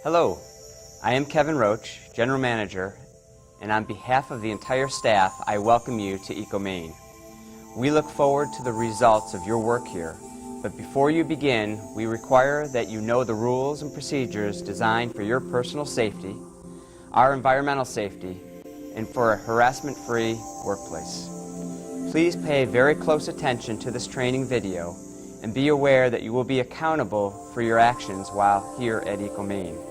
Hello, I am Kevin Roach, General Manager, and on behalf of the entire staff, I welcome you to ecomaine. We look forward to the results of your work here, but before you begin, we require that you know the rules and procedures designed for your personal safety, our environmental safety, and for a harassment-free workplace. Please pay very close attention to this training video and be aware that you will be accountable for your actions while here at ecomaine.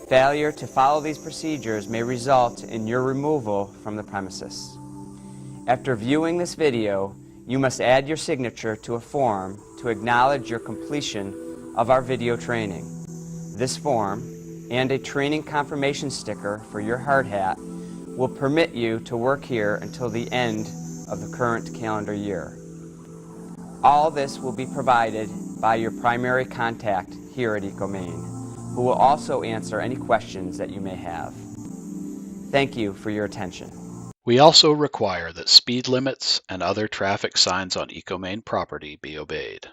Failure to follow these procedures may result in your removal from the premises. After viewing this video, you must add your signature to a form to acknowledge your completion of our video training. This form and a training confirmation sticker for your hard hat will permit you to work here until the end of the current calendar year. All this will be provided by your primary contact here at ecomaine, who will also answer any questions that you may have. Thank you for your attention. We also require that speed limits and other traffic signs on ecomaine property be obeyed.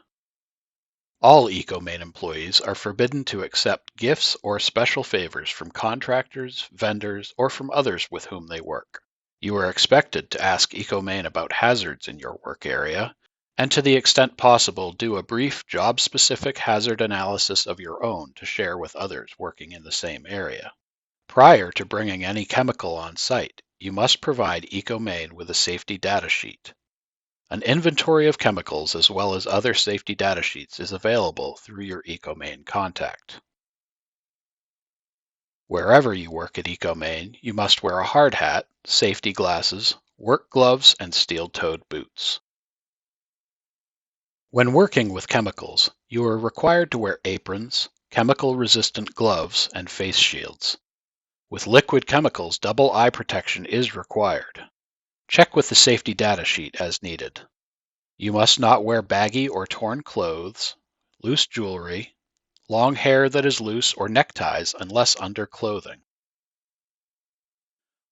All ecomaine employees are forbidden to accept gifts or special favors from contractors, vendors, or from others with whom they work. You are expected to ask ecomaine about hazards in your work area, and to the extent possible, do a brief job-specific hazard analysis of your own to share with others working in the same area. Prior to bringing any chemical on site, you must provide ecomaine with a safety data sheet. An inventory of chemicals as well as other safety data sheets is available through your ecomaine contact. Wherever you work at ecomaine, you must wear a hard hat, safety glasses, work gloves, and steel-toed boots. When working with chemicals, you are required to wear aprons, chemical-resistant gloves, and face shields. With liquid chemicals, double eye protection is required. Check with the safety data sheet as needed. You must not wear baggy or torn clothes, loose jewelry, long hair that is loose, or neckties unless under clothing.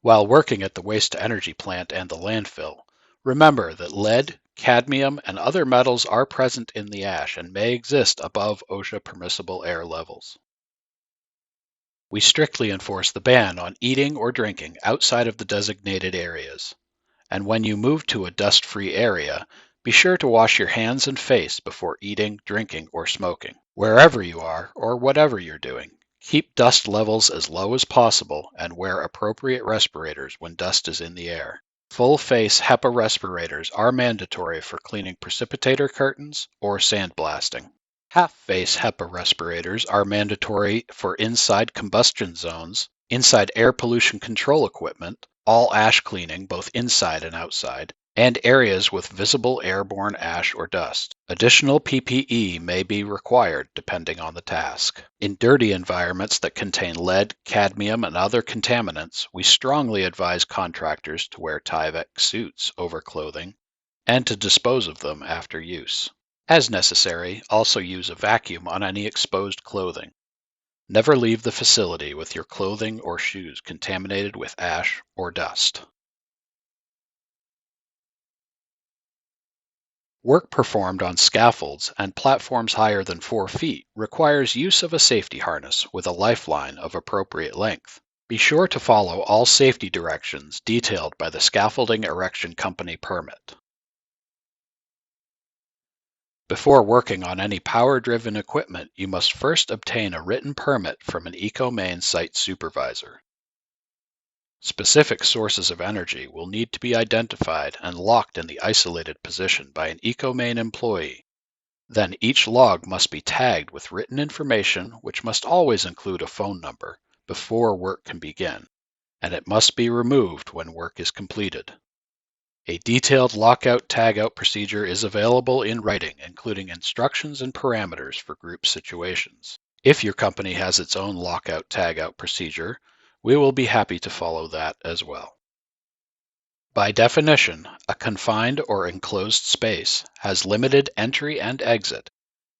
While working at the waste-to-energy plant and the landfill, remember that lead, cadmium, and other metals are present in the ash and may exist above OSHA permissible air levels. We strictly enforce the ban on eating or drinking outside of the designated areas. And when you move to a dust-free area, be sure to wash your hands and face before eating, drinking, or smoking. Wherever you are, or whatever you're doing, keep dust levels as low as possible and wear appropriate respirators when dust is in the air. Full-face HEPA respirators are mandatory for cleaning precipitator curtains or sandblasting. Half-face HEPA respirators are mandatory for inside combustion zones, inside air pollution control equipment, all ash cleaning both inside and outside, and areas with visible airborne ash or dust. Additional PPE may be required depending on the task. In dirty environments that contain lead, cadmium, and other contaminants, we strongly advise contractors to wear Tyvek suits over clothing and to dispose of them after use. As necessary, also use a vacuum on any exposed clothing. Never leave the facility with your clothing or shoes contaminated with ash or dust. Work performed on scaffolds and platforms higher than 4 feet requires use of a safety harness with a lifeline of appropriate length. Be sure to follow all safety directions detailed by the Scaffolding Erection Company permit. Before working on any power-driven equipment, you must first obtain a written permit from an ecomaine site supervisor. Specific sources of energy will need to be identified and locked in the isolated position by an ecomaine employee. Then each log must be tagged with written information, which must always include a phone number, before work can begin, and it must be removed when work is completed. A detailed lockout-tagout procedure is available in writing, including instructions and parameters for group situations. If your company has its own lockout-tagout procedure, we will be happy to follow that as well. By definition, a confined or enclosed space has limited entry and exit,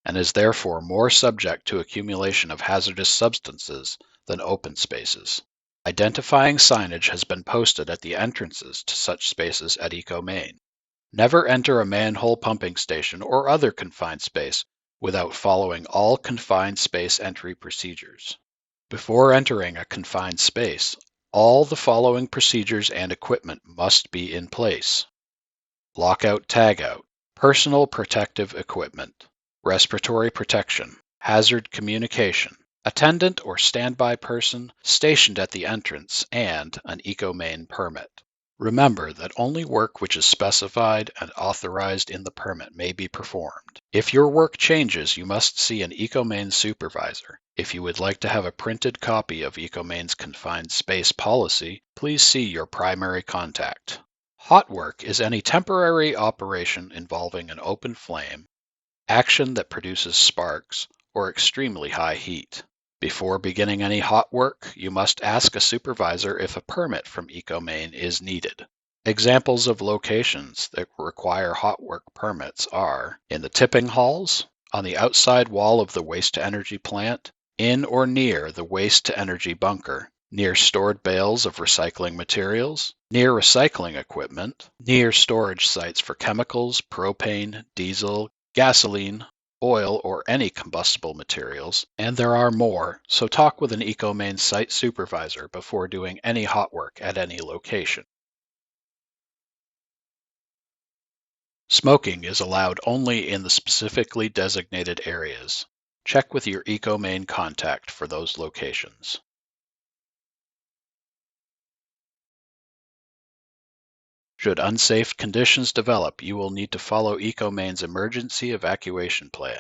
and is therefore more subject to accumulation of hazardous substances than open spaces. Identifying signage has been posted at the entrances to such spaces at ecomaine. Never enter a manhole pumping station or other confined space without following all confined space entry procedures. Before entering a confined space, all the following procedures and equipment must be in place. Lockout tagout, personal protective equipment, respiratory protection, hazard communication, attendant or standby person stationed at the entrance, and an ecomaine permit. Remember that only work which is specified and authorized in the permit may be performed. If your work changes, you must see an ecomaine supervisor. If you would like to have a printed copy of ecomaine's confined space policy, please see your primary contact. Hot work is any temporary operation involving an open flame, action that produces sparks, or extremely high heat. Before beginning any hot work, you must ask a supervisor if a permit from ecomaine is needed. Examples of locations that require hot work permits are in the tipping halls, on the outside wall of the waste-to-energy plant, in or near the waste-to-energy bunker, near stored bales of recycling materials, near recycling equipment, near storage sites for chemicals, propane, diesel, gasoline, oil, or any combustible materials, and there are more, so talk with an ecomaine site supervisor before doing any hot work at any location. Smoking is allowed only in the specifically designated areas. Check with your ecomaine contact for those locations. Should unsafe conditions develop, you will need to follow ecomaine's emergency evacuation plan.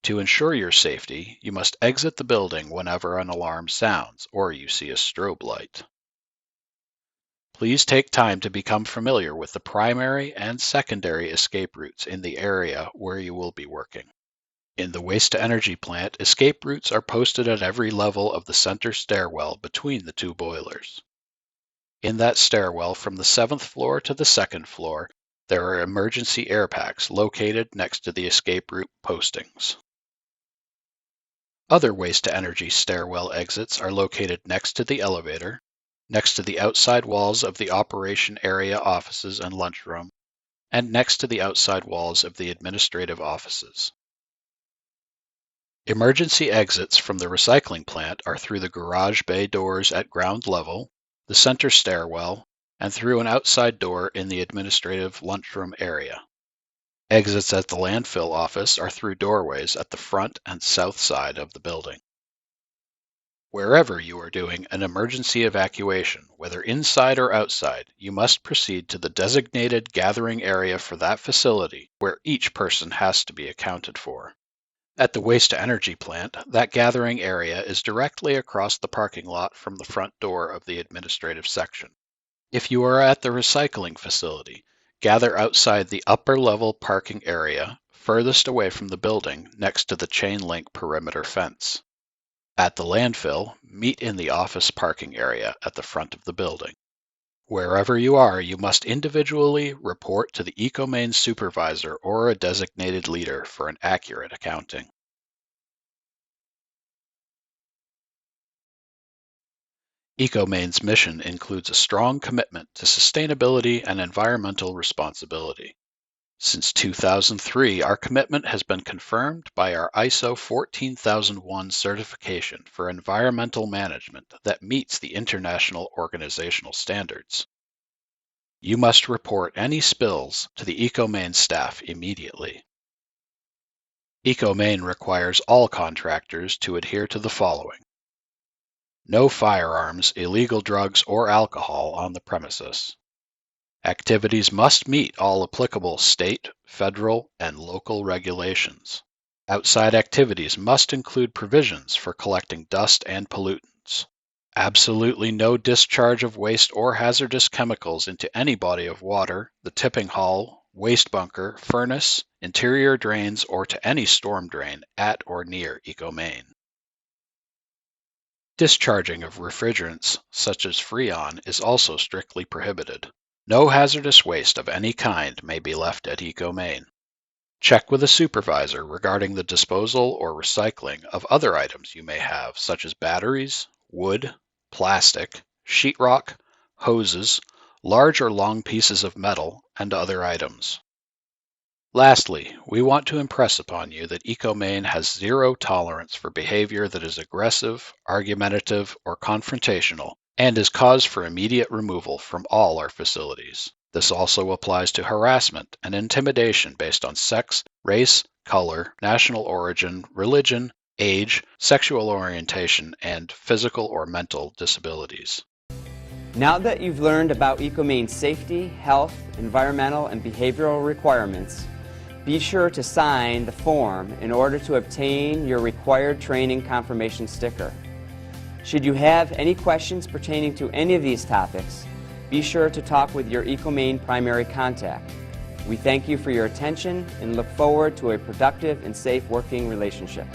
To ensure your safety, you must exit the building whenever an alarm sounds or you see a strobe light. Please take time to become familiar with the primary and secondary escape routes in the area where you will be working. In the waste-to-energy plant, escape routes are posted at every level of the center stairwell between the two boilers. In that stairwell from the 7th floor to the 2nd floor, there are emergency air packs located next to the escape route postings. Other waste-to-energy stairwell exits are located next to the elevator, next to the outside walls of the operation area offices and lunchroom, and next to the outside walls of the administrative offices. Emergency exits from the recycling plant are through the garage bay doors at ground level, the center stairwell, and through an outside door in the administrative lunchroom area. Exits at the landfill office are through doorways at the front and south side of the building. Wherever you are doing an emergency evacuation, whether inside or outside, you must proceed to the designated gathering area for that facility where each person has to be accounted for. At the waste-to-energy plant, that gathering area is directly across the parking lot from the front door of the administrative section. If you are at the recycling facility, gather outside the upper-level parking area, furthest away from the building, next to the chain-link perimeter fence. At the landfill, meet in the office parking area at the front of the building. Wherever you are, you must individually report to the ecomaine supervisor or a designated leader for an accurate accounting. Ecomaine's mission includes a strong commitment to sustainability and environmental responsibility. Since 2003, our commitment has been confirmed by our ISO 14001 certification for environmental management that meets the international organizational standards. You must report any spills to the ecomaine staff immediately. Ecomaine requires all contractors to adhere to the following: no firearms, illegal drugs, or alcohol on the premises. Activities must meet all applicable state, federal, and local regulations. Outside activities must include provisions for collecting dust and pollutants. Absolutely no discharge of waste or hazardous chemicals into any body of water, the tipping hall, waste bunker, furnace, interior drains, or to any storm drain at or near ecomaine. Discharging of refrigerants, such as Freon, is also strictly prohibited. No hazardous waste of any kind may be left at ecomaine. Check with a supervisor regarding the disposal or recycling of other items you may have, such as batteries, wood, plastic, sheetrock, hoses, large or long pieces of metal, and other items. Lastly, we want to impress upon you that ecomaine has zero tolerance for behavior that is aggressive, argumentative, or confrontational, and is cause for immediate removal from all our facilities. This also applies to harassment and intimidation based on sex, race, color, national origin, religion, age, sexual orientation, and physical or mental disabilities. Now that you've learned about EcoMaine's safety, health, environmental, and behavioral requirements, be sure to sign the form in order to obtain your required training confirmation sticker. Should you have any questions pertaining to any of these topics, be sure to talk with your EcoMaine primary contact. We thank you for your attention and look forward to a productive and safe working relationship.